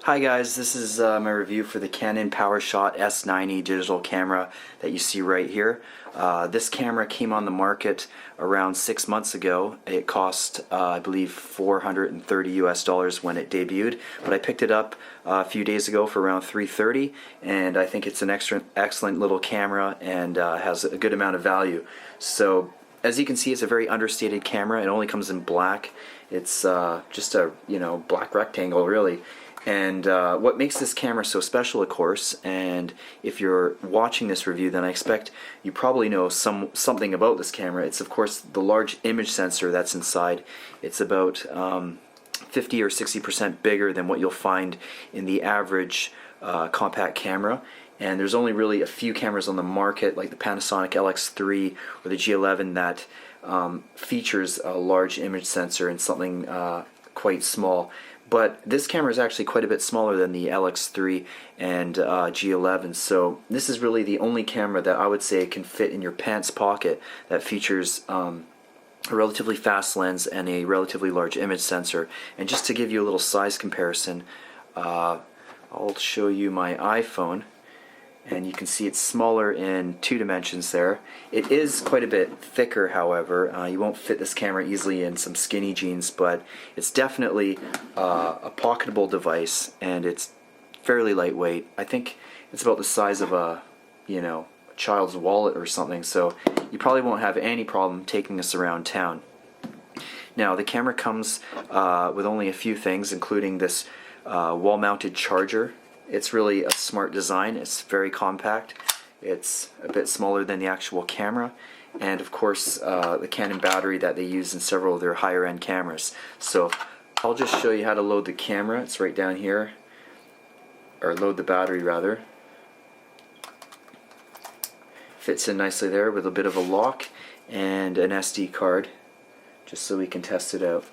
Hi guys, this is my review for the Canon Powershot S90 digital camera that you see right here. This camera came on the market around 6 months ago. It cost I believe $430 when it debuted, but I picked it up a few days ago for around $330, and I think it's an excellent little camera and has a good amount of value. So as you can see, it's a very understated camera. It only comes in black. It's just a black rectangle really. And what makes this camera so special, of course, and if you're watching this review, then I expect you probably know something about this camera. It's of course the large image sensor that's inside. It's about 50 or 60% bigger than what you'll find in the average compact camera. And there's only really a few cameras on the market, like the Panasonic LX3 or the G11, that features a large image sensor and something quite small. But this camera is actually quite a bit smaller than the LX3 and G11, so this is really the only camera that I would say can fit in your pants pocket that features a relatively fast lens and a relatively large image sensor. And just to give you a little size comparison, I'll show you my iPhone, and you can see it's smaller in 2 dimensions there. It is quite a bit thicker, however. You won't fit this camera easily in some skinny jeans, but it's definitely a pocketable device, and it's fairly lightweight. I think it's about the size of a child's wallet or something, so you probably won't have any problem taking this around town. Now, the camera comes with only a few things, including this wall-mounted charger. It's really a smart design. It's very compact. It's a bit smaller than the actual camera, and of course the Canon battery that they use in several of their higher end cameras. So I'll just show you how to load the camera. It's right down here, or load the battery rather. Fits in nicely there with a bit of a lock and an SD card, just so we can test it out.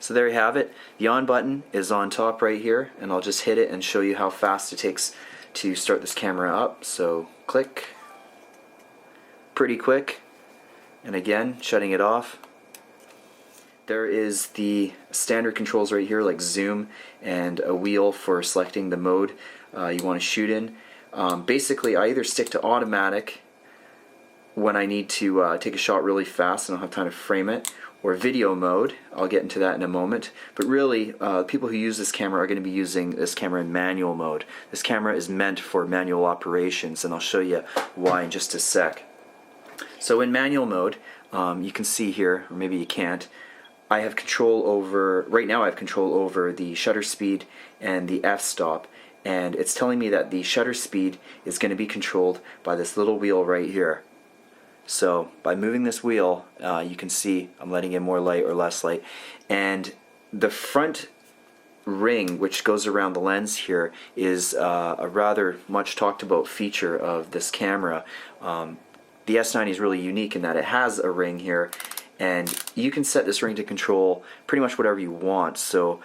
So there you have it. The on button is on top right here, and I'll just hit it and show you how fast it takes to start this camera up. So click, pretty quick, and again shutting it off. There is the standard controls right here, like zoom and a wheel for selecting the mode you want to shoot in. Basically I either stick to automatic when I need to take a shot really fast and I don't have time to frame it, or video mode. I'll get into that in a moment. But really, people who use this camera are going to be using this camera in manual mode. This camera is meant for manual operations, and I'll show you why in just a sec. So in manual mode, you can see here, or maybe you can't, I have control over, right now I have control over the shutter speed and the f-stop, and it's telling me that the shutter speed is going to be controlled by this little wheel right here. So by moving this wheel, you can see I'm letting in more light or less light, and the front ring which goes around the lens here is a rather much talked about feature of this camera. The S90 is really unique in that it has a ring here, and you can set this ring to control pretty much whatever you want. So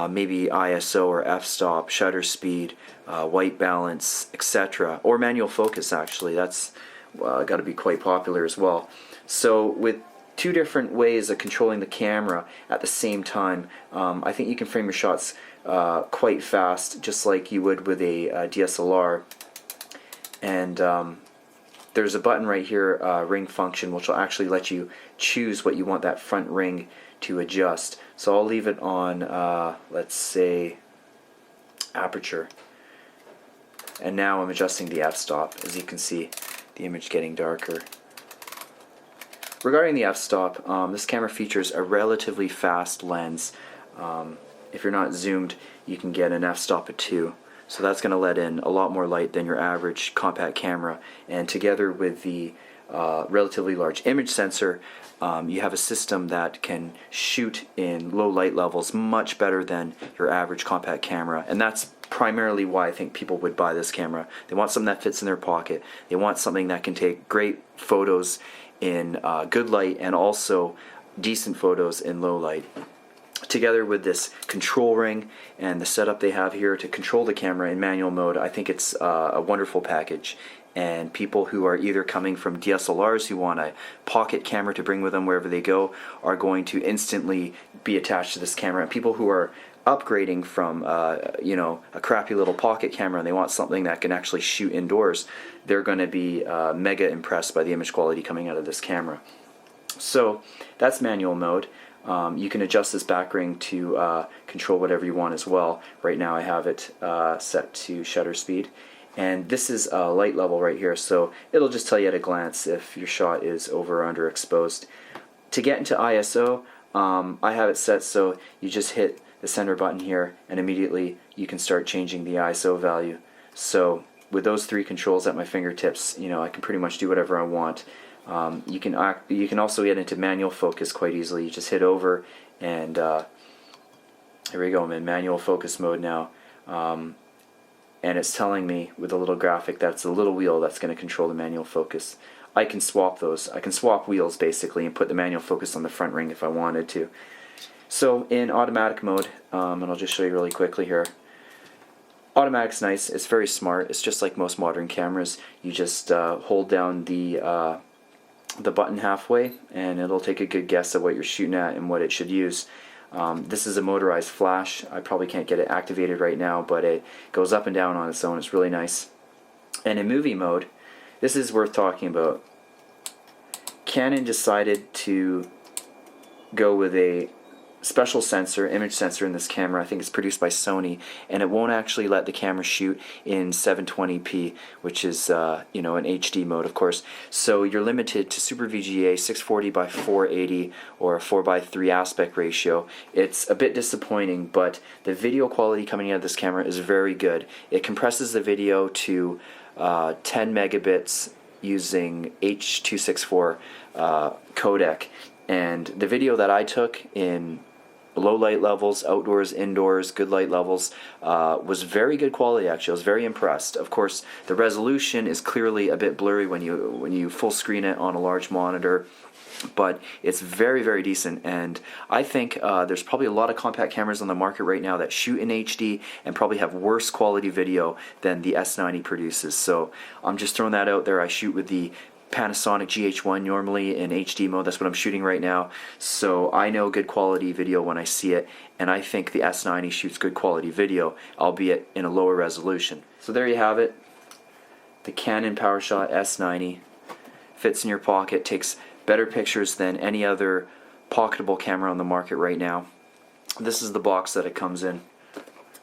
maybe ISO or f-stop, shutter speed, white balance, etc., or manual focus. Actually, that's got to be quite popular as well. So with 2 different ways of controlling the camera at the same time, I think you can frame your shots quite fast, just like you would with a DSLR. And there's a button right here, ring function, which will actually let you choose what you want that front ring to adjust. So I'll leave it on, let's say, aperture. And now I'm adjusting the f-stop, as you can see. The image getting darker. Regarding the f-stop, this camera features a relatively fast lens. If you're not zoomed, you can get an f-stop of 2. So that's going to let in a lot more light than your average compact camera. And together with the relatively large image sensor, you have a system that can shoot in low light levels much better than your average compact camera. And that's primarily why I think people would buy this camera. They want something that fits in their pocket. They want something that can take great photos in good light and also decent photos in low light. Together with this control ring and the setup they have here to control the camera in manual mode, I think it's a wonderful package. And people who are either coming from DSLRs who want a pocket camera to bring with them wherever they go are going to instantly be attached to this camera. And people who are upgrading from you know, a crappy little pocket camera and they want something that can actually shoot indoors, they're going to be mega impressed by the image quality coming out of this camera. So that's manual mode. You can adjust this back ring to control whatever you want as well. Right now I have it set to shutter speed. And this is light level right here, so it'll just tell you at a glance if your shot is over or underexposed. To get into ISO, I have it set so you just hit the center button here and immediately you can start changing the ISO value. So with those three controls at my fingertips, you know, I can pretty much do whatever I want. You can also get into manual focus quite easily. You just hit over and here we go. I'm in manual focus mode now. And it's telling me with a little graphic that it's a little wheel that's going to control the manual focus. I can swap those. I can swap wheels basically and put the manual focus on the front ring if I wanted to. So in automatic mode, and I'll just show you really quickly here. Automatic's nice. It's very smart. It's just like most modern cameras. You just hold down the button halfway and it'll take a good guess at what you're shooting at and what it should use. This is a motorized flash. I probably can't get it activated right now, but it goes up and down on its own. It's really nice. And in movie mode, this is worth talking about. Canon decided to go with a special sensor, image sensor in this camera. I think it's produced by Sony, and it won't actually let the camera shoot in 720p, which is you know, an HD mode, of course. So you're limited to Super VGA 640 by 480 or a 4:3 aspect ratio. It's a bit disappointing, but the video quality coming out of this camera is very good. It compresses the video to 10 megabits using H.264 codec, and the video that I took in low light levels, outdoors, indoors, good light levels, was very good quality actually. I was very impressed. Of course, the resolution is clearly a bit blurry when you full screen it on a large monitor, but it's very, very decent. And I think there's probably a lot of compact cameras on the market right now that shoot in HD and probably have worse quality video than the S90 produces. So I'm just throwing that out there. I shoot with the Panasonic GH1 normally in HD mode. That's what I'm shooting right now, so I know good quality video when I see it, and I think the S90 shoots good quality video, albeit in a lower resolution. So there you have it, the Canon Powershot S90. Fits in your pocket, takes better pictures than any other pocketable camera on the market right now. This is the box that it comes in.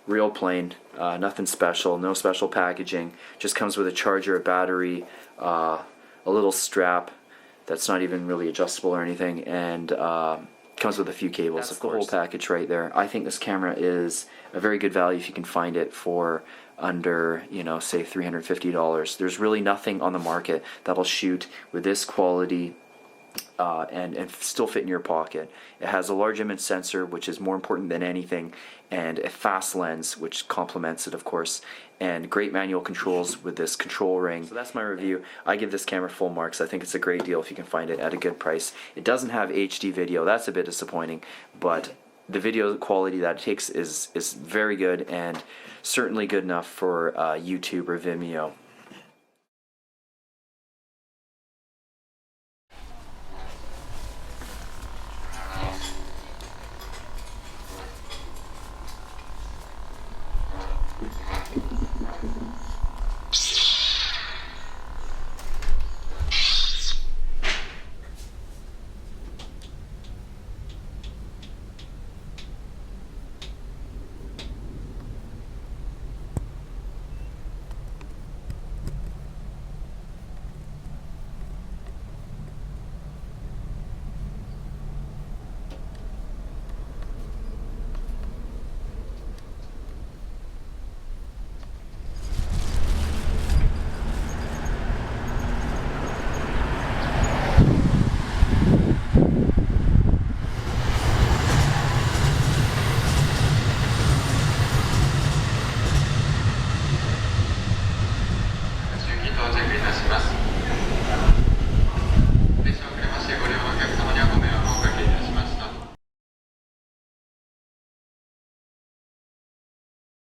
Real plain, nothing special, no special packaging. Just comes with a charger, a battery, a little strap that's not even really adjustable or anything, and comes with a few cables. That's the whole package right there. I think this camera is a very good value if you can find it for under, you know, say $350. There's really nothing on the market that'll shoot with this quality and still fit in your pocket. It has a large image sensor, which is more important than anything, and a fast lens, which complements it, of course, and great manual controls with this control ring. So that's my review. I give this camera full marks. I think it's a great deal if you can find it at a good price. It doesn't have HD video. That's a bit disappointing, but the video quality that it takes is very good and certainly good enough for YouTube or Vimeo.